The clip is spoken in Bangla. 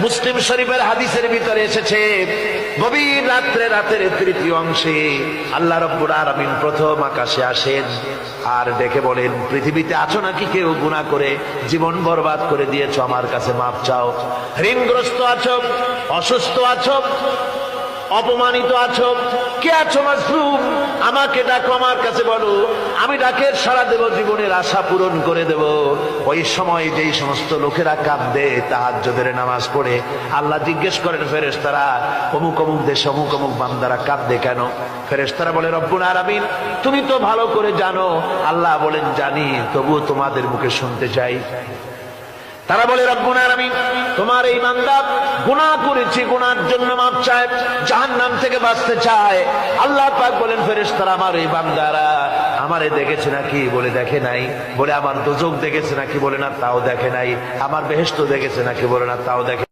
মুসলিম শরীফের হাদিসের ভিতরে এসেছে, গভীর রাত্রে, রাতের তৃতীয় অংশে আল্লাহ রাব্বুল আলামিন প্রথম আকাশে আসেন আর ডেকে বলেন, পৃথিবীতে আছো নাকি কেউ গুনাহ করে জীবন বরবাদ করে দিয়েছো, আমার কাছে মাপ চাও। ঋণগ্রস্ত আছো, অসুস্থ আছো, অপমানিত আছো, কে আছো মাসরুম, আমাকে ডাকো, আমার কাছে বলো, আমি ডাকের সাড়া দেব, জীবনের আশা পূরণ করে দেব। ওই সময় যেই সমস্ত লোকেরা কাঁদে তাহাজ্জুদের নামাজ পড়ে, আল্লাহ জিজ্ঞেস করেন ফেরেশতারা, অমুক অমুক দেশে অমুক অমুক বান্দারা কাঁদে কেন? ফেরেশতারা বলে, রব্বুল আলামিন তুমি তো ভালো করে জানো। আল্লাহ বলেন, জানি, তবুও তোমাদের মুখে শুনতে চাই। তারা বলে, রব্বুল আলামিন তোমার এই বান্দা গুনাহ করেছে, গুনার জন্য মাপ চায়, জাহান্নাম থেকে বাঁচতে চায়। আল্লাহ পাক বলেন, ফেরেশতারা আমার এই বান্দারা আমারে দেখেছে নাকি? বলে দেখে নাই। বলে আমার দোজখ দেখেছে নাকি? বলে না, তাও দেখে নাই। আমার বেহেশত দেখেছে নাকি? বলে না, তাও দেখে